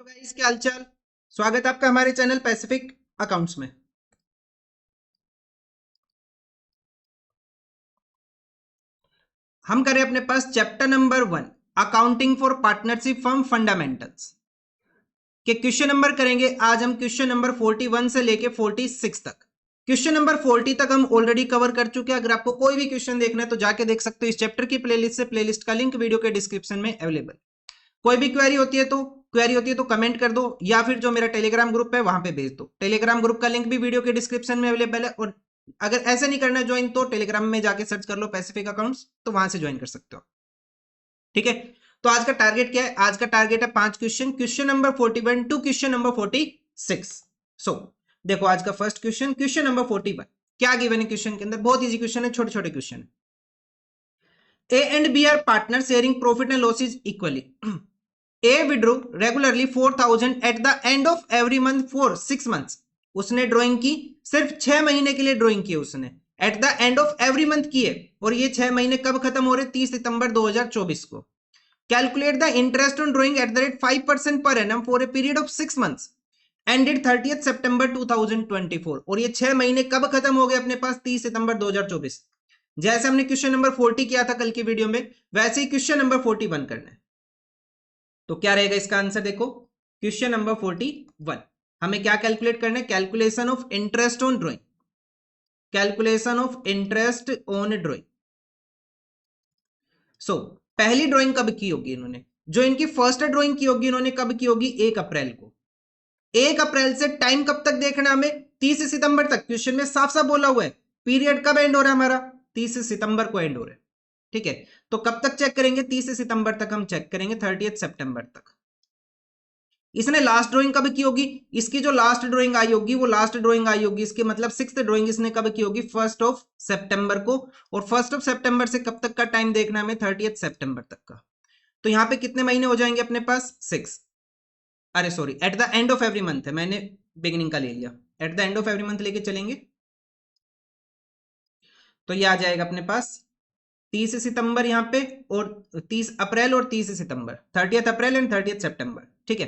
Hello guys, क्या हालचाल। स्वागत है आपका हमारे चैनल पैसिफिक अकाउंट्स में। हम करें अपने पास chapter number 1 accounting for partnership firm fundamentals के क्वेश्चन नंबर करेंगे। आज हम क्वेश्चन नंबर 41 से लेके 46 तक। क्वेश्चन नंबर 40 तक हम ऑलरेडी कवर कर चुके हैं। अगर आपको कोई भी क्वेश्चन देखना है तो जाके देख सकते हो इस चैप्टर की प्लेलिस्ट से। प्लेलिस्ट का लिंक वीडियो के डिस्क्रिप्शन में अवेलेबल। कोई भी क्वेरी होती है तो कमेंट कर दो, या फिर जो मेरा टेलीग्राम ग्रुप है वहां पे भेज दो। टेलीग्राम ग्रुप का लिंक भी वीडियो के डिस्क्रिप्शन में अवेलेबल है। और अगर ऐसा नहीं करना ज्वाइन तो टेलीग्राम में जाके सर्च कर लो पैसिफिक अकाउंट्स, तो वहां से ज्वाइन कर सकते हो। ठीक है, तो आज का टारगेट क्या है? आज का टारगेट है 5 question, question number 41 to question number 46। So देखो आज का फर्स्ट क्वेश्चन, क्वेश्चन नंबर 41 क्या गिवन है क्वेश्चन के अंदर। बहुत इजी क्वेश्चन है, छोटे छोटे क्वेश्चन है। A and B are partner sharing profit and losses equally. A withdrew regularly 4,000 at the end of every month for 6 months. उसने ड्राइंग की, सिर्फ 6 महीने के लिए ड्राइंग की उसने। Eight the end of every month की है, और ये 6 महीने कब खत्म हो रहे? 30 सितंबर 2024 को। Calculate the interest on drawing at the rate 5% per annum for a period of 6 months ended 30th सितंबर 2024। और ये 6 महीने कब खत्म हो गए अपने पास? 30 सितंबर 2024। जैसे हमने क्वेश्चन नंबर 40 किया था कल की वीडियो में, वैसे ही क्वेश्चन नंबर 41 करना है। तो क्या रहेगा इसका आंसर? देखो क्वेश्चन नंबर 41 हमें क्या कैलकुलेट करना है? Calculation of interest on drawing. Calculation of interest on drawing. So पहली ड्राइंग कब की होगी इन्होंने? जो इनकी फर्स्ट ड्राइंग की होगी इन्होंने कब की होगी? 1 अप्रैल को। 1 अप्रैल से टाइम कब तक देखना हमें? 30 सितंबर तक। क्वेश्चन में साफ साफ बोला हुआ है पीरियड कब एंड हो रहा है हमारा? 30 सितंबर को एंड हो रहा है। ठीक है, तो कब तक चेक करेंगे? 30 सितंबर तक हम चेक करेंगे, 30th सितंबर तक। इसने लास्ट ड्राइंग कब की होगी? इसकी जो लास्ट ड्राइंग आई होगी वो लास्ट ड्राइंग आई होगी इसके मतलब 6th ड्राइंग इसने कब की होगी? 1 सितंबर को। और 1 सितंबर से कब तक का टाइम देखना है हमें? 30th सितंबर तक का। तो यहां पे कितने महीने हो जाएंगे अपने पास? 6। अरे sorry, eight the end of every month है, मैंने बिगिनिंग का ले लिया। Eight the end of every month लेके चलेंगे तो ये आ जाएगा अपने पास 30 सितंबर यहाँ पे, और 30 अप्रैल और 30 सितंबर, 30th अप्रैल एंड 30th सितंबर। ठीक है,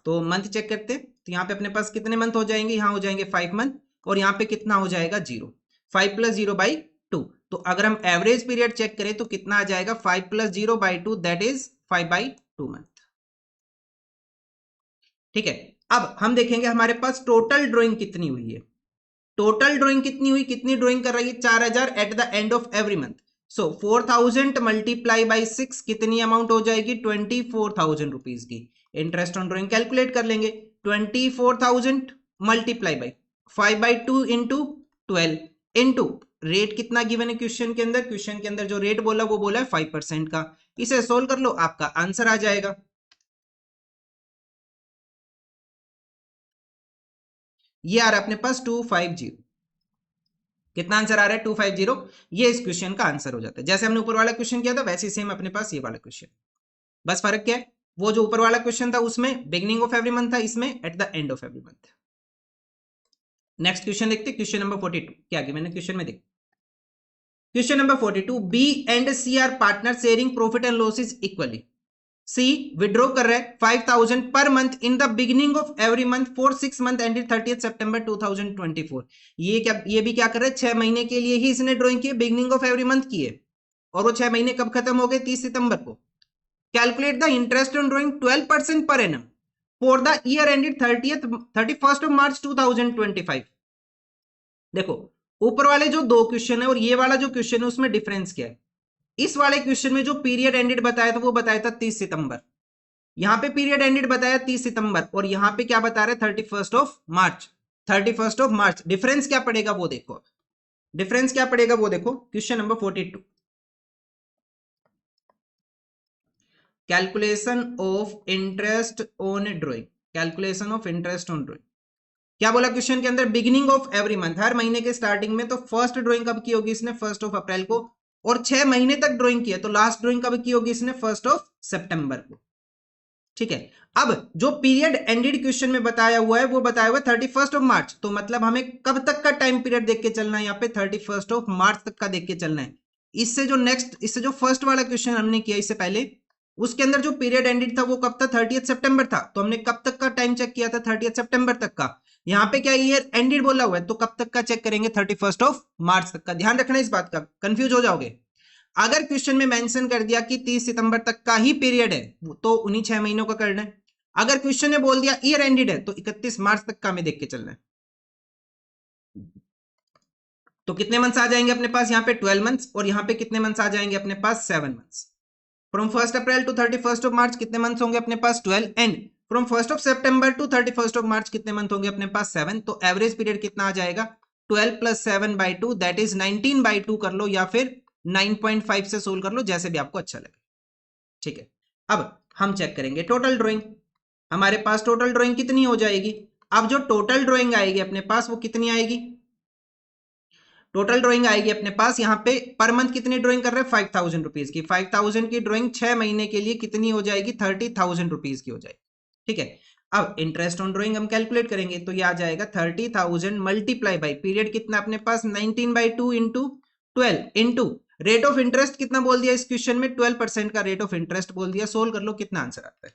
तो मंथ चेक करते हैं। तो यहाँ पे अपने पास कितने मंथ हो जाएंगे? यहाँ हो जाएंगे 5 मंथ, और यहाँ पे कितना हो जाएगा? 0। 5 + 0/2। तो अगर हम एवरेज पीरियड चेक करें तो कितना आ जाएगा? 5 + 0/2 दैट इज 5/2 मंथ। ठीक है, अब हम देखेंगे हमारे पास टोटल ड्रॉइंग कितनी हुई है। टोटल ड्रॉइंग कितनी हुई? कितनी ड्रॉइंग कर रही है? 4000 eight the end of every month. So 4000 multiply by 6 कितनी अमाउंट हो जाएगी? 24,000 रुपीज की। इंटरेस्ट ऑन ड्रॉइंग कैलकुलेट कर लेंगे। 24,000 multiply by 5/2 into 12 into rate कितना गिवन है क्वेश्चन के अंदर? क्वेश्चन के अंदर जो रेट बोला वो बोला है 5% का। इसे सोल्व कर लो, आपका आंसर आ जाएगा। ये आ रहा है अपने पास 250। कितना आंसर आ रहा है? 250। ये इस क्वेश्चन का आंसर हो जाता है। जैसे हमने ऊपर वाला क्वेश्चन किया था वैसे ही सेम अपने पास ये वाला क्वेश्चन। बस फर्क क्या है? वो जो ऊपर वाला क्वेश्चन था उसमें बिगिनिंग ऑफ एवरी मंथ था, इसमें eight the end of every month. Next question देखते हैं, क्वेश्चन नंबर 42 क्या किया मैंने क्वेश्चन में। देख question number 42, B and C are partner sharing profit and losses equally. C withdraw कर रहा है 5,000 पर month in the beginning of every month for 6 month ended 30th सितंबर 2024। ये भी क्या कर रहा है? 6 महीने के लिए ही इसने ड्राइंग की, बिगिनिंग ऑफ एवरी मंथ की है। और वो 6 महीने कब खत्म हो गए? 30 सितंबर को। Calculate the interest on drawing 12% per annum for the year ended 31st मार्च 2025। देखो ऊपर वाले जो 2 क्वेश्चन है और ये वाला जो क्वेश्चन है उसमें डिफरेंस क्या है? इस वाले क्वेश्चन में जो पीरियड एंडेड बताया था वो बताया था 30 सितंबर। यहां पे पीरियड एंडेड बताया 30 सितंबर, और यहां पे क्या बता रहे? 31st मार्च। 31st मार्च। डिफरेंस क्या पड़ेगा वो देखो। डिफरेंस क्या पड़ेगा वो देखो। Question number 42, calculation of interest on drawing. Calculation of interest on drawing क्या बोला क्वेश्चन के अंदर? बिगिनिंग ऑफ एवरी मंथ, हर महीने के स्टार्टिंग में। तो फर्स्ट ड्राइंग कब की होगी इसने? 1 अप्रैल को। और 6 महीने तक ड्राइंग की है, तो लास्ट ड्राइंग कब की होगी इसने? 1 सितंबर को। ठीक है, अब जो पीरियड एंडेड क्वेश्चन में बताया हुआ है वो बताया हुआ है 31st मार्च। तो मतलब हमें कब तक का टाइम पीरियड देख के चलना है? यहाँ पे 31st मार्च तक का देख के चलना है। इससे जो फर्स्ट वाला क्वेश्चन हमने किया इससे पहले, उसके अंदर जो पीरियड एंडेड था वो कब था, 30 सितंबर था, तो हमने कब तक का टाइम चेक किया था, 30 सितंबर तक का। यहाँ पे क्या ईयर एंडेड बोला हुआ है, तो कब तक का चेक करेंगे, 31 मार्च तक का। ध्यान रखना इस बात का, कंफ्यूज हो जाओगे। अगर क्वेश्चन में मेंशन कर दिया कि 30 सितंबर तक का ही पीरियड है, तो उन्हीं 6 महीनों का करना है। अगर क्वेश्चन ने बोल दिया ईयर एंडेड है, तो 31 मार्च तक का हमें देख के चलना है। तो कितने मंथ्स आ जाएंगे अपने पास यहाँ पे, 12 मंथ्स, और यहाँ पे कितने मंथ्स आ जाएंगे अपने पास, 7 मंथ्स। फ्रॉम 1 अप्रैल टू 31 मार्च कितने मंथ्स होंगे अपने पास, 12, एंड फ्रॉम 1 सितंबर टू 31 मार्च कितने मंथ होंगे अपने पास, 7। तो एवरेज पीरियड कितना आ जाएगा, 12 + 7/2 दैट इज 19/2 कर लो, या फिर 9.5 से सोल्व कर लो, जैसे भी आपको अच्छा लगे। ठीक है, अब हम चेक करेंगे टोटल ड्राइंग। हमारे पास टोटल ड्राइंग कितनी हो जाएगी। अब जो टोटल ड्राइंग आएगी अपने पास वो कितनी आएगी, टोटल ड्राइंग आएगी अपने पास यहाँ पे पर मंथ कितनी ड्राइंग कर रहे हैं, 5000 रुपीज की। 5000 की ड्राइंग 6 महीने के लिए कितनी हो जाएगी, 30,000 रुपीज की हो जाएगी। ठीक है, अब इंटरेस्ट ऑन ड्राइंग हम कैलकुलेट करेंगे, तो ये आ जाएगा 30,000 मल्टीप्लाई बाई पीरियड कितना अपने पास, 19/2 into 12 into rate of interest कितना बोल दिया इस क्वेश्चन में, 12% का रेट ऑफ इंटरेस्ट बोल दिया। सोल्व कर लो, कितना आंसर आता है।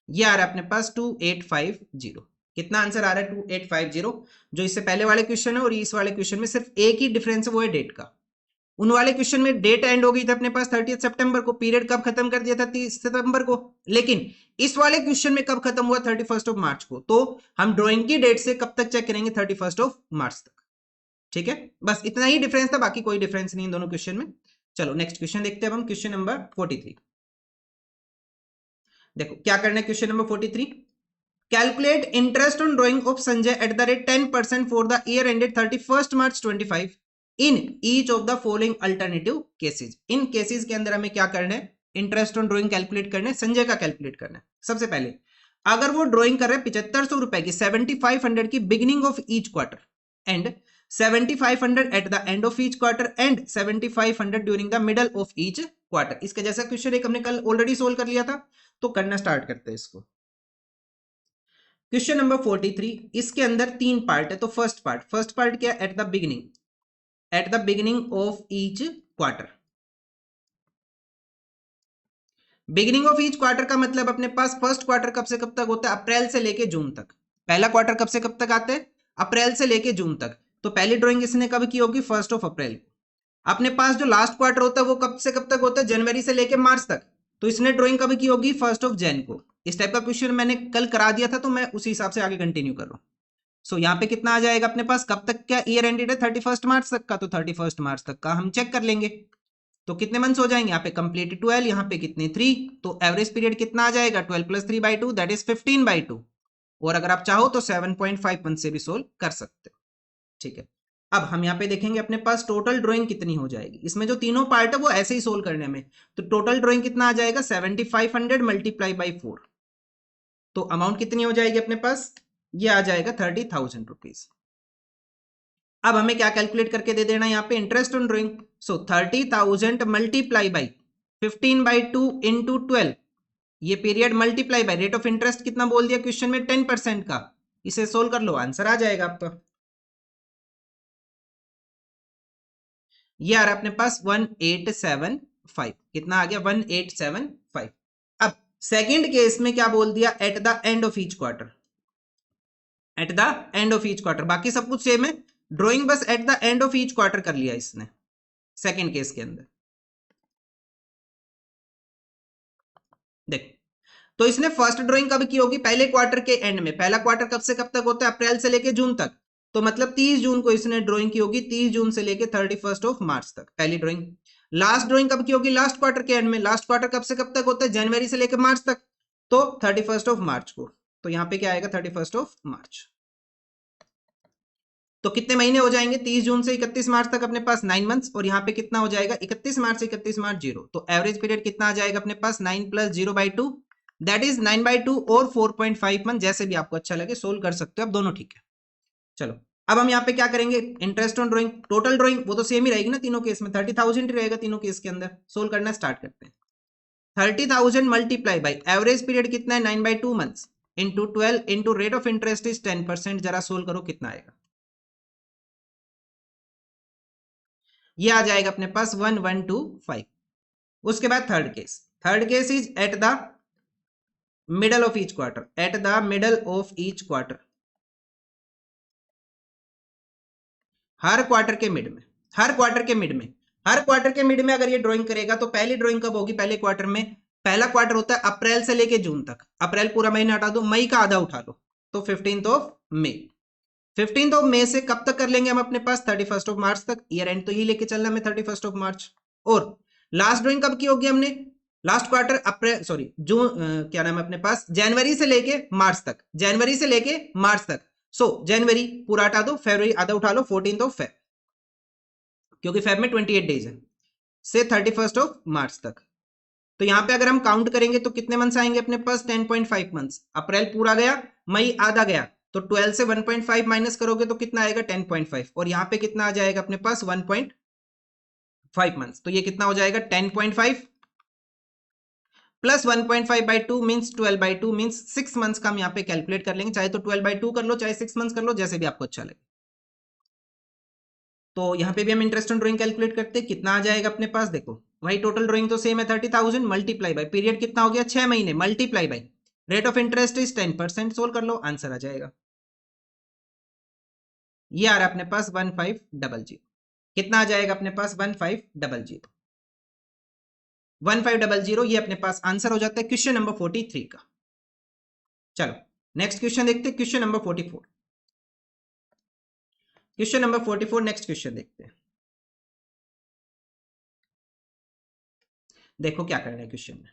ये आ रहा है अपने पास 2850। कितना आंसर आ रहा है, 2850। जो इससे पहले वाले क्वेश्चन है और इस वाले क्वेश्चन में सिर्फ एक ही डिफरेंस है, वो है डेट का। उन वाले क्वेश्चन में डेट एंड हो गई थी अपने पास 30 सितंबर को, पीरियड कब खत्म कर दिया था, 30 सितंबर को। लेकिन इस वाले क्वेश्चन में कब खत्म हुआ, 31 मार्च को। तो हम ड्राइंग की डेट से कब तक चेक करेंगे, 31 मार्च तक। ठीक है, बस इतना ही डिफरेंस था, बाकी कोई डिफरेंस नहीं इन दोनों क्वेश्चन में। चलो नेक्स्ट क्वेश्चन देखते हैं हम, क्वेश्चन नंबर 43। देखो क्या करना है, question number 43, calculate interest on drying of Sanjay at the rate 10% for the year ended 31 March 25 in each of the following alternative cases. In cases के अंदर हमें क्या करना है, इंटरेस्ट ऑन ड्राइंग कैलकुलेट करना है, संजय का कैलकुलेट करना है। सबसे पहले अगर वो ड्राइंग कर रहे हैं 7500 रुपए की, 7500 की beginning of each quarter and 7500 eight the end of each quarter and 7500 during the middle of each quarter. इसका जैसा क्वेश्चन एक हमने कल ऑलरेडी सोल्व कर लिया था, तो करना स्टार्ट करते हैं इसको। क्वेश्चन नंबर 43, इसके अंदर 3 पार्ट है। तो फर्स्ट पार्ट क्या, at the beginning of each quarter. Beginning of each quarter का मतलब अपने पास फर्स्ट क्वार्टर कब से कब तक होता है, अप्रैल से लेके जून तक। पहला क्वार्टर कब से कब तक आता है, अप्रैल से लेके जून तक। तो पहली ड्राइंग इसने कब की होगी, 1 अप्रैल को। अपने पास जो लास्ट क्वार्टर होता है वो कब से कब तक होता है, जनवरी से लेके मार्च तक। तो इसने ड्राइंग कब की होगी, 1 जनवरी को। इस टाइप का क्वेश्चन मैंने कल करा दिया था, तो मैं उसी हिसाब से आगे कंटिन्यू कर रहा हूं। सो यहाँ पे कितना आ जाएगा अपने पास, कब तक क्या ईयर एंडेड है, 31 मार्च तक का। तो 31 मार्च तक का हम चेक कर लेंगे, तो कितने मंथ्स हो जाएंगे, यहाँ पे कंप्लीट 12, यहाँ पे कितने 3, तो एवरेज पीरियड कितना आ जाएगा, 12 + 3/2 दैट इज 15/2। और अगर आप चाहो तो 7.5 मंथ से भी सोल्व कर सकते हो। ठीक है, अब हम यहाँ पे देखेंगे अपने पास टोटल ड्राइंग कितनी हो जाएगी। इसमें जो तीनों पार्ट है वो ऐसे ही सोल्व करने में। तो टोटल ड्राइंग कितना आ जाएगा, 7500 मल्टीप्लाई बाई 4। तो अमाउंट कितनी हो जाएगी अपने पास, ये आ जाएगा 30,000 रुपीज। अब हमें क्या कैलकुलेट करके दे देना यहाँ पे, interest on drawing. So 30,000 multiply by 15/2 into 12, ये period multiply by rate of interest कितना बोल दिया क्वेश्चन में, 10% का। इसे सोल्व कर लो, आंसर आ जाएगा आपका। ये आ रहा है अपने पास 1875। कितना आ गया, 1875। अब सेकंड केस में क्या बोल दिया, eight the end of each quarter. Eight the end of each quarter, बाकी सब कुछ सेम है, ड्राइंग बस eight the end of each quarter कर लिया इसने सेकंड केस के अंदर। देख, तो इसने फर्स्ट ड्राइंग कब की होगी, पहले क्वार्टर के एंड में। पहला क्वार्टर कब से कब तक होता है, अप्रैल से लेके जून तक। तो मतलब 30 जून को इसने ड्राइंग की होगी, 30 जून से लेके 31 मार्च तक पहली ड्राइंग। लास्ट ड्राइंग कब की होगी, लास्ट क्वार्टर के एंड में। लास्ट क्वार्टर कब से कब तक होता है, जनवरी से लेकर मार्च तक। तो 31 मार्च को। तो यहाँ पे क्या आएगा, 31 मार्च। तो कितने महीने हो जाएंगे, 30 जून से 31 मार्च तक अपने पास 9 मंथ्स। और यहाँ पे कितना हो जाएगा, 31 मार्च से 31 मार्च 0। तो एवरेज पीरियड कितना आ जाएगा अपने पास, 9 + 0/2 दैट इज 9/2 और 4.5 मंथ, जैसे भी आपको अच्छा लगे सोल्व कर सकते हो आप, दोनों ठीक है। चलो अब हम यहाँ पे क्या करेंगे, interest on drawing, total drawing वो तो सेम ही रहेगी ना तीनों केस में, 30,000 ही रहेगा तीनों केस के अंदर। सोल्व करना स्टार्ट करते हैं। 30,000 मल्टीप्लाई बाई एवरेज पीरियड कितना है, 9/2 months into 12 into rate of interest is 10%। जरा सोल्व करो कितना आएगा, ये आ जाएगा अपने पास 1125। उसके बाद third case is eight the middle of each quarter, eight the middle of each quarter, हर क्वार्टर के मिड में, हर क्वार्टर के मिड में, हर क्वार्टर के मिड में अगर ये ड्राइंग करेगा तो पहली ड्राइंग कब होगी, पहले क्वार्टर में। पहला क्वार्टर होता है अप्रैल से लेके जून तक, अप्रैल पूरा महीना हटा दो, मई का आधा उठा लो, तो 15th of May. 15th of May से कब तक कर लेंगे हम अपने पास, 31st ऑफ मार्च तक। ईयर एंड तो ये लेके चलना हमें 31st ऑफ मार्च। और लास्ट ड्राइंग कब की होगी हमने, लास्ट क्वार्टर अप्रैल सॉरी जून क्या नाम है अपने पास, जनवरी से लेके मार्च तक, जनवरी से लेके मार्च तक। सो जनवरी पूरा हटा दो, फरवरी आधा उठा लो, 14th ऑफ फेब, क्योंकि फेब में 28 डेज है, से 31st ऑफ मार्च तक। तो यहां पे अगर हम काउंट करेंगे तो कितने मंथ्स आएंगे अपने पास, 10.5 मंथ्स। अप्रैल पूरा गया, मई आधा गया, तो 12 से 1.5 माइनस करोगे तो कितना आएगा, 10.5। और यहां पे कितना आ जाएगा अपने पास, 1.5 मंथ्स। तो ये कितना हो जाएगा, 10.5 plus 1.5 by 2 means 12 by 2 means 6 months का हम यहाँ पे कैलकुलेट कर लेंगे। चाहे तो 12 बाई 2 कर लो, चाहे 6 मंथ्स कर लो, जैसे भी आपको अच्छा लगे। तो यहाँ पे भी हम इंटरेस्ट ऑन ड्राइंग कैलकुलेट करते हैं, कितना आ जाएगा अपने पास, देखो वही टोटल ड्राइंग तो सेम है, 30,000 मल्टीप्लाई बाई पीरियड कितना हो गया, 6 महीने, multiply by rate of interest is 10%, solve कर लो, आंसर आ जाएगा। ये आ रहा है अपने पास 1500, कितना आ जाएगा अपने पास, 1500, 1500, ये अपने पास आंसर हो जाता है क्वेश्चन नंबर 43 का। चलो नेक्स्ट क्वेश्चन देखते हैं, question number 44। Question number 44, next question देखते हैं। देखो क्या करना है क्वेश्चन में।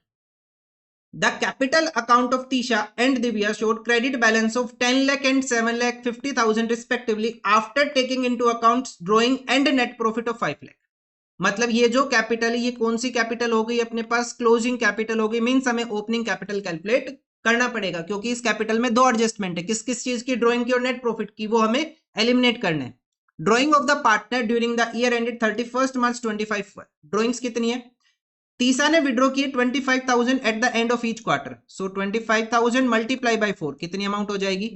The capital account of Tisha and Divya showed credit balance of 10 lakh and 7,50,000 respectively after taking into account drawing and net profit of 5 lakh। मतलब ये जो कैपिटल है, ये कौन सी कैपिटल हो गई अपने पास, क्लोजिंग कैपिटल हो गई, मींस हमें ओपनिंग कैपिटल कैलकुलेट करना पड़ेगा, क्योंकि इस कैपिटल में दो एडजस्टमेंट है, किस किस चीज की, ड्राइंग की और नेट प्रॉफिट की, वो हमें एलिमिनेट करना है। Drying of the partner during the year ended 31st March 25, drawings कितनी है, तीसरा ने विड्रॉ की 25,000 eight the end of each quarter, so 25,000 multiply by 4, कितनी अमाउंट हो जाएगी,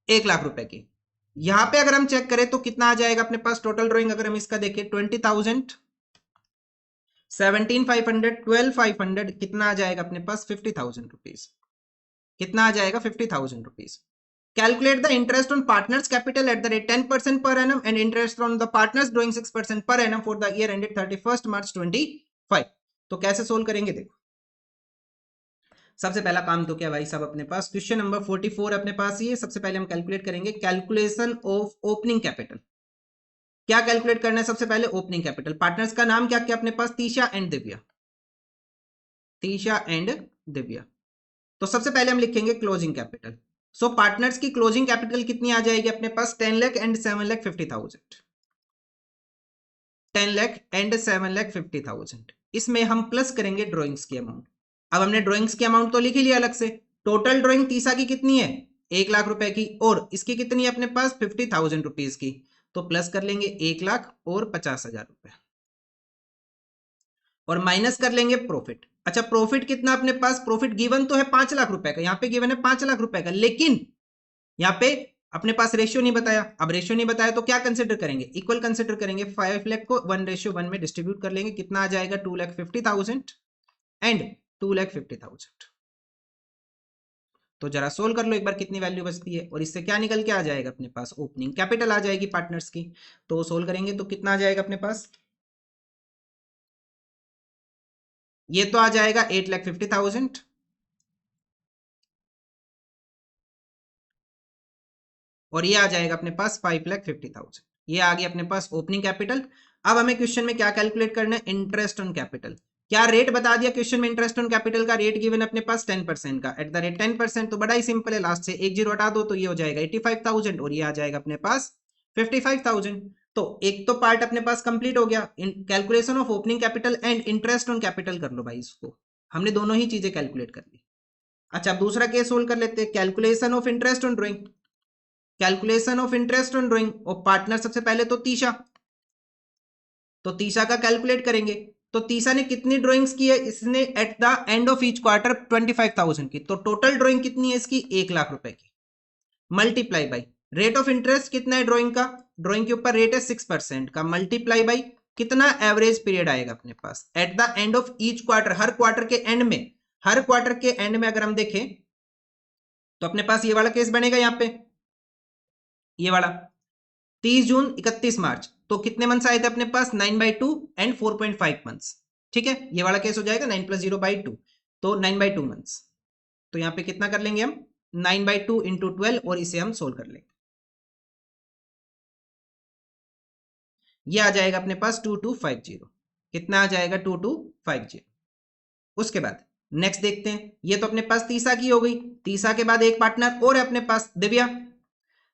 1 लाख रुपए की। यहां पे अगर हम चेक करें तो कितना आ जाएगा अपने पास टोटल ड्राइंग, अगर हम इसका देखें 20,000, 17,500, 12,500, कितना आ जाएगा अपने पास, 50,000 रुपीज, कितना आ जाएगा, 50,000 rupees. Calculate the interest on partners capital at the rate 10% per annum and interest on the partners drawing 6% per annum for the year ended 31st मार्च 25। तो कैसे सोल्व करेंगे, देखो सबसे पहला काम तो क्या भाई साहब अपने पास, क्वेश्चन नंबर 44 अपने पास ये, सबसे पहले हम कैलकुलेट करेंगे कैलकुलेशन ऑफ ओपनिंग कैपिटल। क्या कैलकुलेट करना है सबसे पहले, ओपनिंग कैपिटल। पार्टनर्स का नाम क्या क्या अपने पास, तीशा एंड दिव्या, तीशा एंड दिव्या। तो सबसे पहले हम लिखेंगे क्लोजिंग कैपिटल। सो पार्टनर्स की क्लोजिंग कैपिटल कितनी आ जाएगी अपने पास, 10 लाख एंड 7,50,000, 10 लाख एंड 7,50,000। इसमें हम प्लस करेंगे ड्रॉइंग्स की अमाउंट। अब हमने ड्रॉइंग्स की अमाउंट तो लिख ही लिया अलग से, टोटल ड्रॉइंग तीसा की कितनी है, 1 लाख रुपए की, और इसकी कितनी है अपने पास, 50,000 रुपीज की, तो प्लस कर लेंगे 1 लाख और 50,000 रुपए, और माइनस कर लेंगे प्रॉफिट। अच्छा प्रॉफिट कितना अपने पास, प्रॉफिट गिवन तो है 5 लाख रुपए का, यहाँ पे गिवन है 5 लाख रुपए का, लेकिन यहाँ पे अपने पास रेशियो नहीं बताया। अब रेशियो नहीं बताया तो क्या कंसिडर करेंगे, इक्वल कंसिडर करेंगे। 5 लाख को 1:1 में डिस्ट्रीब्यूट कर लेंगे, कितना आ जाएगा, 2,50,000 एंड 2,50,000। तो जरा सोल्व कर लो एक बार कितनी वैल्यू बचती है, और इससे क्या निकल के आ जाएगा अपने पास, ओपनिंग कैपिटल आ जाएगी पार्टनर्स की। तो सोल्व करेंगे तो कितना आ जाएगा अपने पास, ये तो आ जाएगा 8,50,000, और ये आ जाएगा अपने पास 5,50,000। ये आ गया अपने पास ओपनिंग कैपिटल। अब हमें क्वेश्चन में क्या कैलकुलेट करना है, इंटरेस्ट ऑन कैपिटल। क्या रेट बता दिया क्वेश्चन में, इंटरेस्ट ऑन कैपिटल का रेट गिवन अपने पास 10% का, एट द रेट 10%। तो बड़ा ही सिंपल है, लास्ट से एक जीरो हटा दो तो ये हो जाएगा 85,000, और ये आ जाएगा अपने पास 55,000। तो एक तो पार्ट अपने पास कंप्लीट हो गया, calculation of opening capital and interest on capital कर लो भाई, इसको हमने दोनों ही चीजें कैलकुलेट कर ली। अच्छा अब दूसरा केस सोल्व कर लेते हैं, calculation of interest on drawing, calculation of interest on drawing, और पार्टनर सबसे पहले तो तीशा, तो तीशा का कैलकुलेट करेंगे। तो तीशा ने कितनी ड्राइंग्स की है, इसने eight the end of each quarter 25,000 की, तो टोटल ड्राइंग कितनी है इसकी, 1 लाख रुपए की, multiply by rate of interest कितना है ड्राइंग का, ड्राइंग के ऊपर रेट है 6% का, मल्टीप्लाई बाई कितना एवरेज पीरियड आएगा अपने पास at the end of each quarter, हर क्वार्टर के एंड में, हर क्वार्टर के एंड में अगर हम देखें तो अपने पास ये वाला केस बनेगा यहां पे, ये वाला 30 जून 31 मार्च, तो कितने मंथ्स आए थे अपने पास 9/2 एंड 4.5 मंथ्स। ठीक है, ये वाला केस हो जाएगा 9 + 0/2, तो 9/2 मंथ्स। तो यहां पे कितना कर लेंगे हम 9/2 इंटू 12 और इसे हम सोल्व कर लेंगे। ये आ जाएगा अपने पास 2250। कितना आ जाएगा 2250। उसके बाद नेक्स्ट देखते हैं, ये तो अपने पास तीसा की हो गई। तीसा के बाद एक पार्टनर और है अपने पास दिव्या।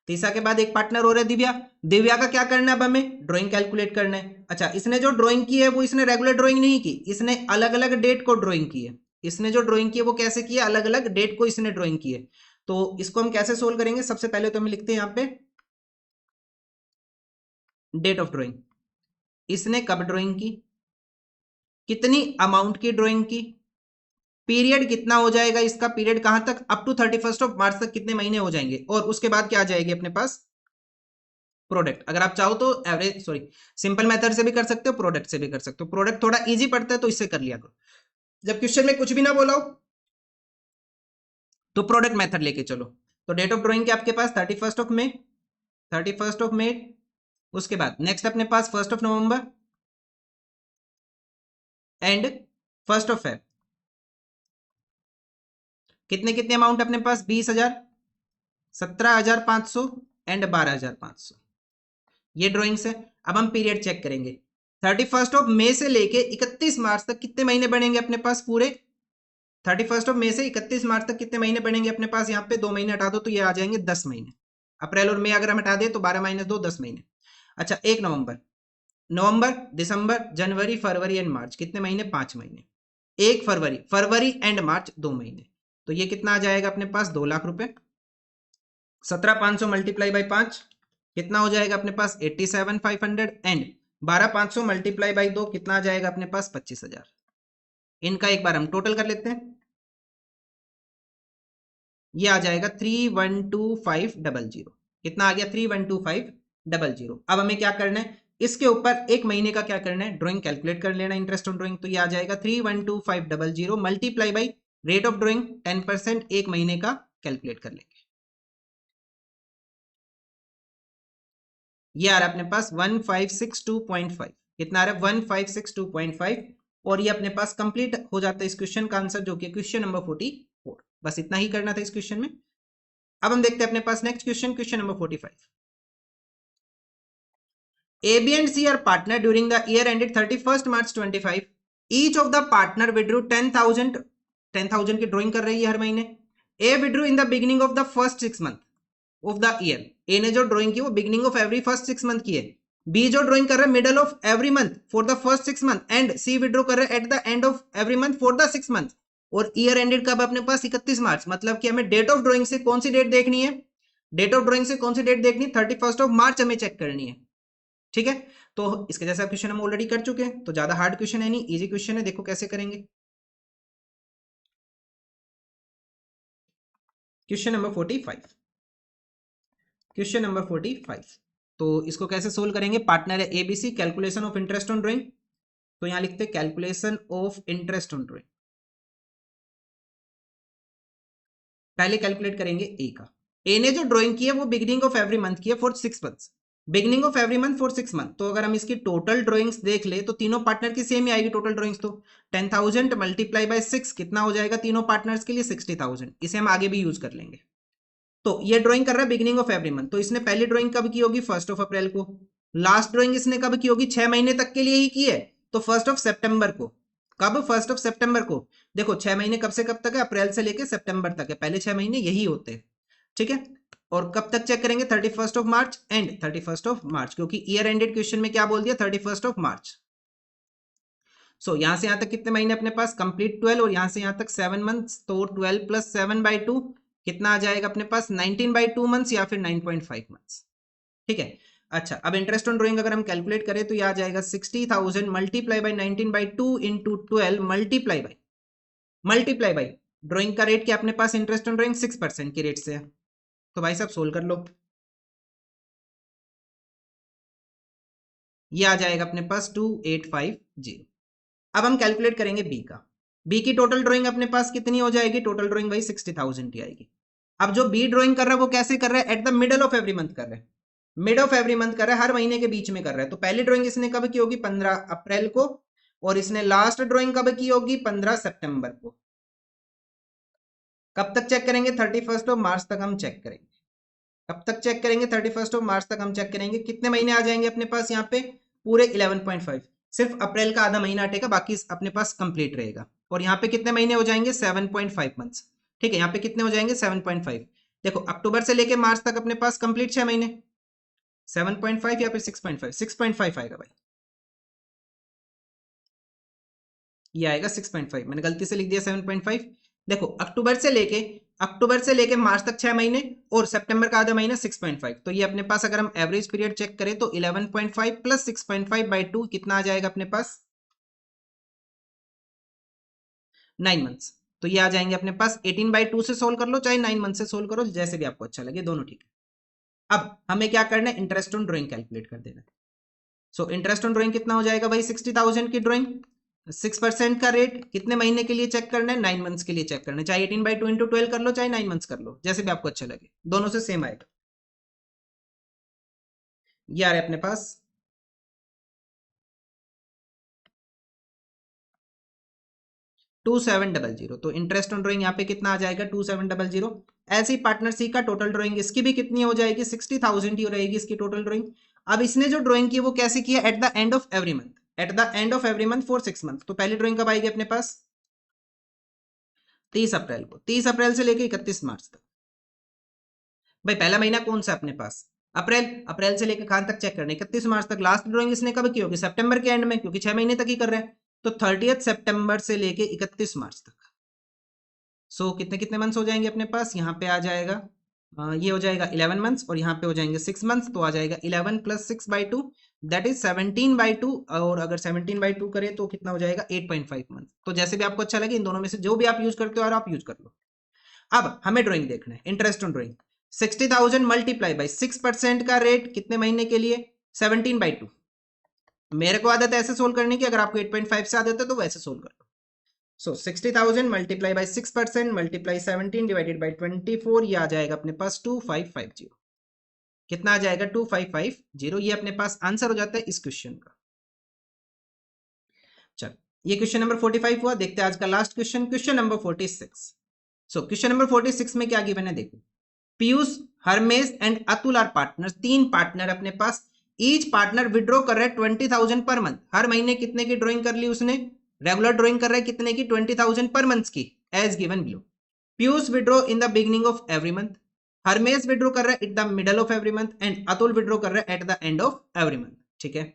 तीसरा के बाद एक पार्टनर और है दिव्या। दिव्या का क्या करना है, अब हमें ड्राइंग कैलकुलेट करना है। अच्छा, इसने जो ड्राइंग की है वो इसने रेगुलर ड्राइंग नहीं की, इसने अलग अलग डेट को ड्राइंग की है। इसने जो ड्राइंग की है वो कैसे की है, अलग अलग डेट को इसने ड्राइंग की है। तो इसको हम कैसे सोल्व करेंगे, सबसे पहले तो हम लिखते हैं यहाँ पे डेट ऑफ ड्राइंग। इसने कब ड्राइंग की, कितनी अमाउंट की ड्राइंग की, पीरियड कितना हो जाएगा इसका, पीरियड कहां तक, अप टू 31 मार्च तक कितने महीने हो जाएंगे, और उसके बाद क्या आ जाएगी अपने पास प्रोडक्ट। अगर आप चाहो तो एवरेज सॉरी सिंपल मेथड से भी कर सकते हो, प्रोडक्ट से भी कर सकते हो। प्रोडक्ट थोड़ा इजी पड़ता है तो इससे कर लिया करो। जब क्वेश्चन में कुछ भी ना बोला हो तो प्रोडक्ट मेथड लेके चलो। तो डेट ऑफ ड्राइंग के आपके पास 31 मई, 31 मई। उसके बाद नेक्स्ट अपने पास 1 नवंबर एंड 1 फेब। कितने कितने अमाउंट अपने पास 20,000, 17,500 एंड 12,500। ये ड्राइंग्स है। अब हम पीरियड चेक करेंगे। 31 मई से लेके 31 मार्च तक कितने महीने बनेंगे अपने पास पूरे। 31 मई से 31 मार्च तक कितने महीने बनेंगे अपने पास, यहाँ पे 2 महीने हटा दो तो ये आ जाएंगे 10 महीने। अप्रैल और मई अगर हम हटा दें तो 12 - 2 10 महीने। अच्छा, 1 नवंबर, नवंबर, दिसंबर, जनवरी, फरवरी एंड मार्च कितने महीने, 5 महीने। 1 फरवरी, फरवरी एंड मार्च 2 महीने। तो ये कितना आ जाएगा अपने पास 2 लाख रुपए। 17,500 मल्टीप्लाई बाई 5 कितना हो जाएगा अपने पास 87,500 एंड 12,500 मल्टीप्लाई बाई 2 कितना आ जाएगा अपने पास 25,000। इनका एक बार हम टोटल कर लेते हैं। ये आ जाएगा 312500। कितना आ गया 312500। अब हमें क्या करना है, इसके ऊपर एक महीने का क्या करना है, ड्राइंग कैलकुलेट कर लेना, इंटरेस्ट ऑन ड्राइंग। तो ये आ जाएगा 312500 multiply by rate of drawing 10%, एक महीने का कैलकुलेट कर लेंगे। ये आ रहा है अपने पास 1562.5। कितना आ रहा है 1562.5। और ये अपने पास कंप्लीट हो जाता है इस क्वेश्चन का आंसर, जो कि क्वेश्चन नंबर 44। बस इतना ही करना था इस क्वेश्चन में। अब हम देखते हैं अपने पास next question, question number 45। A, B and C are partner during the year ended 31st March 25. Each of the partner withdrew 10,000 की ड्रॉइंग कर रही है हर महीने। A withdrew in the beginning of the first 6 month of the year. A ने जो drawing की वो beginning of every first 6 month की है। B जो ड्रॉइंग कर रहा है middle of every month for the first 6 month and C withdraw कर रहा है at the end of every month for the 6 month. और ईयर एंडेड कब अपने पास 31 मार्च। मतलब कि हमें डेट ऑफ ड्रॉइंग से कौन सी डेट देखनी है, डेट ऑफ ड्रॉइंग से कौन सी डेट देखनी है 31 मार्च हमें चेक करनी है। ठीक है, तो इसके जैसा क्वेश्चन हम ऑलरेडी कर चुके हैं, तो ज्यादा हार्ड क्वेश्चन है नहीं, इजी क्वेश्चन है। देखो कैसे करेंगे। Question number 45, question number 45। तो इसको कैसे सोल्व करेंगे, पार्टनर है ABC, calculation of interest on drawing. तो यहां लिखते हैं calculation of interest on drawing. पहले कैलकुलेट करेंगे ए का। ए ने जो ड्रॉइंग की है वो बिगिनिंग ऑफ एवरी मंथ की है for 6 months, beginning of every month for 6 month. तो अगर हम इसकी टोटल ड्रॉइंग्स देख ले तो तीनों पार्टनर की सेम ही आएगी टोटल ड्रॉइंग्स। तो 10,000 मल्टीप्लाई बाय 6 कितना हो जाएगा तीनों पार्टनर्स के लिए 60,000। इसे हम आगे भी यूज कर लेंगे। तो ये ड्राइंग कर रहा है बिगिनिंग ऑफ एवरी मंथ, तो इसने पहली ड्राइंग कब की होगी 1 अप्रैल को। लास्ट ड्राइंग इसने कब की होगी 6 महीने तक के लिए ही की है, तो 1 सितंबर को। कब 1 सितंबर को। देखो 6 महीने कब से कब तक है, अप्रैल से लेकर सितंबर तक है, पहले 6 महीने यही होते हैं। ठीक है, और कब तक चेक करेंगे 31 मार्च एंड 31 मार्च, क्योंकि ईयर एंडेड क्वेश्चन में क्या बोल दिया 31 मार्च। सो यहां से यहां तक कितने महीने अपने पास कंप्लीट 12, और यहां से यहां तक 7 मंथ्स। तो 12 + 7/2 कितना आ जाएगा अपने पास 19/2 मंथ्स या फिर 9.5 मंथ्स। ठीक है, अच्छा अब इंटरेस्ट ऑन ड्रॉइंग अगर हम कैलकुलेट करें तो ये आ जाएगा 60,000 multiply by 19/2 into 12 multiply by drawing का रेट क्या अपने पास इंटरेस्ट ऑन ड्रॉइंग 6% की रेट से है। तो भाई साहब सोल्व कर लो। ये आ जाएगा अपने पास 2850। अब हम कैलकुलेट करेंगे बी का। बी की टोटल ड्राइंग अपने पास कितनी हो जाएगी? टोटल ड्राइंग वही 60,000 की आएगी। अब जो बी ड्राइंग कर रहा है वो कैसे कर रहा है? At the middle of every month कर रहा है, मिड ऑफ एवरी मंथ कर रहा है, हर महीने के बीच में कर रहा है। तो पहली ड्राइंग इसने कब की होगी? 15 अप्रैल को, और इसने लास्ट ड्राइंग कब की होगी? 15 सितंबर को। कब तक चेक करेंगे? 31 मार्च तक हम चेक करेंगे। कब तक चेक करेंगे? 31 मार्च तक हम चेक करेंगे। कितने महीने आ जाएंगे अपने पास यहाँ पे? पूरे 11.5। सिर्फ अप्रैल का आधा महीना हटेगा, बाकी अपने पास कंप्लीट रहेगा। और यहाँ पे कितने महीने हो जाएंगे? 7.5 मंथ्स। ठीक है, यहाँ पे कितने हो जाएंगे? 7.5। देखो अक्टूबर से लेके मार्च तक अपने पास कंप्लीट 6 महीने। 7.5 या फिर 6.5? 6.5 आएगा भाई, ये आएगा 6.5। मैंने गलती से लिख दिया 7.5। देखो अक्टूबर से लेके मार्च तक 6 महीने, और सितंबर का आधा महीना 6.5। तो ये अपने पास अगर हम एवरेज पीरियड चेक करें तो 11.5 प्लस 6.5/2 कितना आ जाएगा अपने पास? 9 मंथ्स। तो ये आ जाएंगे अपने पास। 18/2 से सोल्व कर लो, चाहे 9 मंथ से सोल्व करो, जैसे भी आपको अच्छा लगे, दोनों ठीक है। अब हमें क्या करना है? इंटरेस्ट ऑन ड्राइंग कैलकुलेट कर देना है। सो इंटरेस्ट ऑन ड्राइंग कितना हो जाएगा भाई? 60,000 की ड्राइंग, 6% का रेट, कितने महीने के लिए चेक करना है? 9 मंथ्स के लिए चेक करना है। चाहे 18/2 इंटू 12 कर लो, चाहे 9 मंथ्स कर लो, जैसे भी आपको अच्छा लगे, दोनों से सेम आएगा। ये आ रहा है अपने पास 2700। तो इंटरेस्ट ऑन ड्राइंग यहाँ पे कितना आ जाएगा? 2700। ऐसे ही पार्टनर सी का टोटल ड्राइंग इसकी भी कितनी हो जाएगी? 60,000 ही रहेगी इसकी टोटल ड्राइंग। अब इसने जो ड्राइंग की वो कैसे किया? At the end of every month, eight the end of every month for 6 month. तो पहली ड्राइंग कब आएगी अपने पास? 30 अप्रैल को। 30 अप्रैल से लेकर 31 मार्च तक। भाई पहला महीना कौन सा अपने पास? अप्रैल। अप्रैल से लेकर कहां तक चेक करने? 31 मार्च तक। लास्ट ड्राइंग इसने कब की होगी? सितंबर के एंड में, क्योंकि 6 महीने तक ही कर रहे हैं। तो 30 सितंबर से लेके 31 मार्च तक। सो कितने कितने मंथ्स हो जाएंगे अपने पास? यहाँ पे आ जाएगा ये हो जाएगा 11 मंथ्स, और यहाँ पे हो जाएंगे 6 मंथ्स। तो आ जाएगा 11 प्लस 6/2, दैट इज 17/2। और अगर 17/2 करें तो कितना हो जाएगा? 8.5 मंथ। तो जैसे भी आपको अच्छा लगे, इन दोनों में से जो भी आप यूज करते हो और आप यूज कर लो। अब हमें ड्राइंग देखना है, interest on drawing. 60,000 multiply by 6% का रेट, कितने महीने के लिए? 17/2। मेरे को आदत है ऐसे सोल्व करने की, अगर आपको 8.5 से आदत है तो वैसे सोल्व कर लो। सो 60,000 multiply by 6% multiply 17 divided by 24, ये आ जाएगा अपने पास 2550। कितना आ जाएगा? 2550। ये अपने पास आंसर हो जाता है इस क्वेश्चन का। चल, ये क्वेश्चन नंबर 45 हुआ। देखते हैं आज का last question, question number 46। So question number 46 में क्या गिवन है देखो। Piyush, Harmesh and Atul are partner. 3 partner अपने पास। ईच पार्टनर विड्रॉ कर रहा है 20,000 पर मंथ। हर महीने कितने की ड्राइंग कर ली उसने? रेगुलर ड्राइंग कर रहा है कितने की? 20,000 पर मंथ की, as given below. Piyush withdraw in the beginning of every month, Harmesh withdraw कर रहा है at the middle of every month, and Atul withdraw कर रहा है at the end of every month. ठीक है।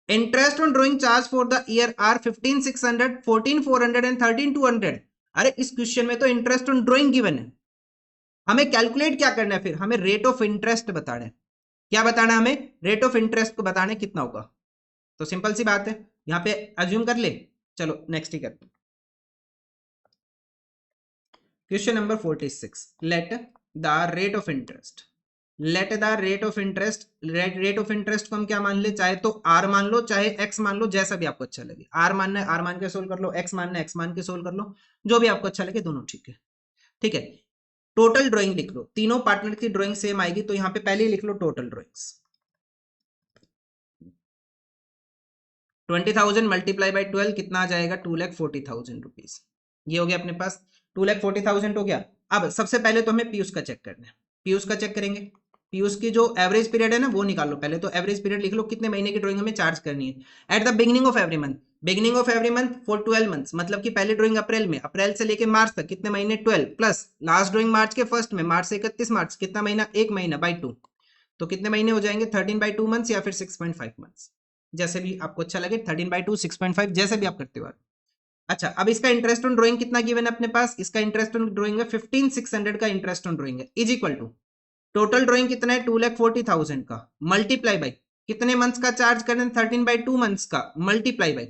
Interest on drawing charge for the year are 15,600, 14,400 and 13,200। अरे इस क्वेश्चन में तो इंटरेस्ट ऑन ड्राइंग गिवन है, हमें कैलकुलेट क्या करना है? फिर हमें रेट ऑफ इंटरेस्ट बताना है। क्या बताना है हमें? रेट ऑफ इंटरेस्ट को बताना है कितना होगा। तो सिंपल सी बात है, यहां पे अज्यूम कर ले। चलो नेक्स्ट ही करते हैं। Question number 46। Let the rate of interest, let the rate of interest, rate of interest को हम क्या मान ले? चाहे तो आर मान लो, चाहे एक्स मान लो, जैसा भी आपको अच्छा लगे। आर मानना है आर मान के सोल्व कर लो, एक्स मानना है एक्स मान के सोल्व कर लो, जो भी आपको अच्छा लगे, दोनों ठीक है। ठीक है, टोटल ड्राइंग लिख लो। तीनों पार्टनर की ड्राइंग सेम आएगी, तो यहां पे पहले ही लिख लो टोटल ड्राइंग्स। 20,000 मल्टीप्लाई बाई 12 कितना आ जाएगा? 2,40,000 रुपीज। ये हो गया अपने पास, 2,40,000 हो गया। अब सबसे पहले तो हमें पीयूष का चेक करना है। पीयूष का चेक करेंगे। पीयूष की जो एवरेज पीरियड है ना वो निकाल लो पहले। तो एवरेज पीरियड लिख लो, कितने महीने की ड्राइंग हमें चार्ज करनी है। At the beginning of every month, beginning of every month for 12 months, मतलब कि पहली ड्राइंग अप्रैल में, अप्रैल से लेके मार्च तक कितने महीने? 12 प्लस लास्ट ड्राइंग मार्च के फर्स्ट में, मार्च से 31 मार्च, कितना महीना? 1 महीना बाई 2। तो कितने महीने हो जाएंगे? 13/2 मंथ्स या फिर 6.5 मंथ्स, जैसे भी आपको अच्छा लगे। 13/2, 6.5, जैसे भी आप करते हो। अच्छा, अब इसका इंटरेस्ट ऑन ड्राइंग कितना गिवन है अपने पास? इसका इंटरेस्ट ऑन ड्राइंग है 15,600 का इंटरेस्ट ऑन ड्राइंग है, is equal to total drawing कितना है? 2,40,000 का, मल्टीप्लाई बाई कितने मंथ्स का चार्ज करना है? 13/2 मंथ्स का, मल्टीप्लाई बाई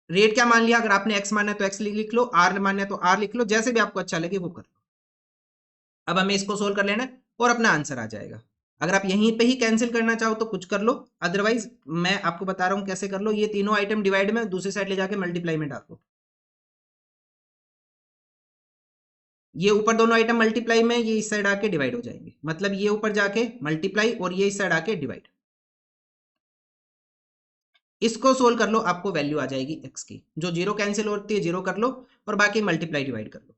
रेट क्या मान लिया? अगर आपने एक्स माना है तो एक्स लिख लो, आर माना है तो आर लिख लो, जैसे भी आपको अच्छा लगे वो कर लो। अब हमें इसको सोल्व कर लेना है और अपना आंसर आ जाएगा। अगर आप यहीं पे ही कैंसिल करना चाहो तो कुछ कर लो, अदरवाइज मैं आपको बता रहा हूं कैसे कर लो। ये तीनों आइटम डिवाइड में दूसरी साइड ले जाके मल्टीप्लाई में डाल दो। ये ऊपर दोनों आइटम मल्टीप्लाई में, ये इस साइड आके डिवाइड हो जाएंगे, मतलब ये ऊपर जाके मल्टीप्लाई और ये इस साइड आके डिवाइड। इसको सोल्व कर लो, आपको वैल्यू आ जाएगी x की। जो जीरो कैंसिल होती है जीरो कर लो और बाकी मल्टीप्लाई डिवाइड कर लो।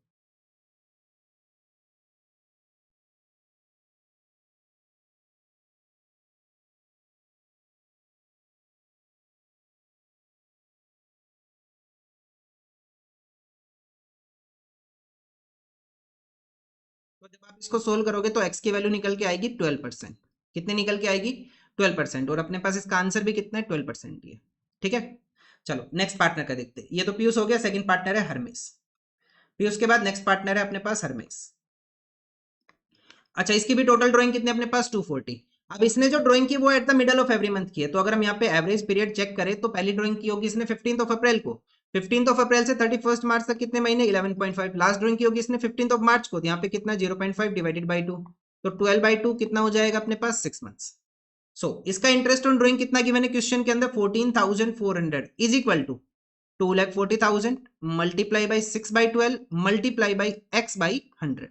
तो जब आप इसको सोल्व करोगे तो x की वैल्यू निकल के आएगी 12%। कितने निकल के आएगी? 12%। और अपने पास इसका आंसर भी कितना है? 12% ही है। ठीक है, चलो नेक्स्ट पार्टनर का देखते हैं। ये तो पीयूष हो गया, सेकंड पार्टनर है हरमेश। पीयूष के बाद नेक्स्ट पार्टनर है अपने पास हरमेश। अच्छा, इसकी भी टोटल ड्राइंग कितने अपने पास? 240। अब इसने जो ड्राइंग की वो eight the middle of every month की है, तो अगर हम यहाँ पे एवरेज पीरियड चेक करें तो पहली ड्राइंग की होगी इसने 15 अप्रैल को। 15 अप्रैल से 31 मार्च तक कितने महीने? 11.5। लास्ट ड्राइंग की होगी इसने 15 मार्च को, तो यहाँ पे कितना? 0.5 डिवाइडेड बाई 2, तो 12/2 कितना हो जाएगा अपने पास? 6 मंथ्स। सो इसका इंटरेस्ट ऑन ड्राइंग कितना गिवन है क्वेश्चन के अंदर? 14,400 is equal to 2,40,000 multiply by 6/12 multiply by x by 100।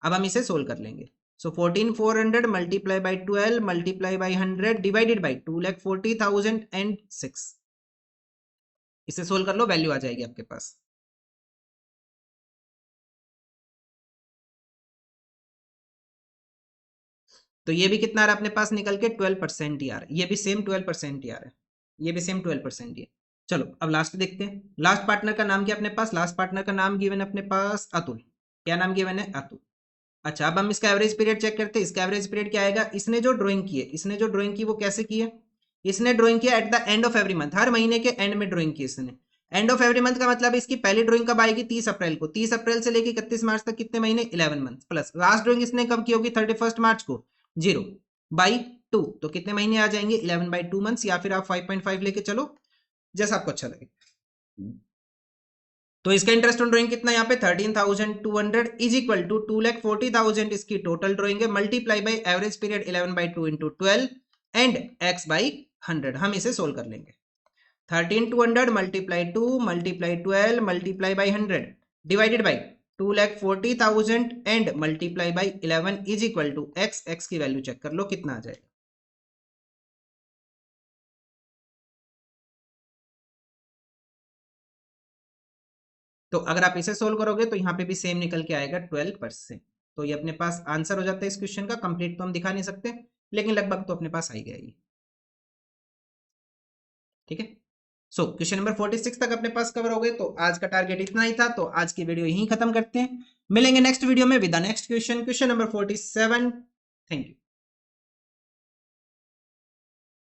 अब हम इसे सोल्व कर लेंगे। So 14,400 multiply by 12 multiply by 100 divided by 2,40,006। इसे सोल्व कर लो, वैल्यू आ जाएगी आपके पास। तो ये भी कितना आ रहा है अपने पास निकल के? 12% ही आ रहा है। ये भी सेम 12% ही आ रहा है। ये भी सेम 12% ही है। चलो अब लास्ट देखते हैं। लास्ट पार्टनर का नाम क्या अपने पास? लास्ट पार्टनर का नाम गिवन है अपने पास अतुल। क्या नाम गिवन है? अतुल। अच्छा, अब हम इसका एवरेज पीरियड चेक करते हैं। इसका एवरेज पीरियड क्या आएगा? इसने जो ड्राइंग की है, इसने जो ड्राइंग की वो कैसे की है? इसने ड्राइंग किया at the end of every month, हर महीने के एंड में ड्राइंग की इसने। एंड ऑफ एवरी मंथ का मतलब इसकी पहली ड्राइंग कब आएगी? 30 अप्रैल को। 30 अप्रैल से लेकर 31 मार्च तक कितने महीने? 11 मंथ। प्लस लास्ट ड्राइंग इसने कब की होगी? 31 मार्च को। 0/2, तो कितने महीने आ जाएंगे? 11/2 मंथ्स, या फिर आप 5.5 लेके चलो, जैसा आपको अच्छा लगे। तो इसका इंटरेस्ट ऑन ड्राइंग कितना यहाँ पे? 13,200 इज इक्वल टू 2,40,000 इसकी टोटल ड्राइंग है, multiply by average period 11/2 into 12 and x by 100। हम इसे सोल्व कर लेंगे। 13,200 multiply 2 multiply 12 multiply by 100 divided by 2,40,000 and multiply by 11 is equal to x की वैल्यू चेक कर लो कितना आ जाएगा। तो अगर आप इसे सोल्व करोगे तो यहाँ पे भी सेम निकल के आएगा 12%। तो ये अपने पास आंसर हो जाता है इस क्वेश्चन का। कंप्लीट तो हम दिखा नहीं सकते, लेकिन लगभग तो अपने पास आ ही गया ये। ठीक है, सो क्वेश्चन नंबर 46 तक अपने पास कवर हो गए। तो आज का टारगेट इतना ही था, तो आज की वीडियो यहीं खत्म करते हैं। मिलेंगे नेक्स्ट वीडियो में with the next question, question number 47। Thank you.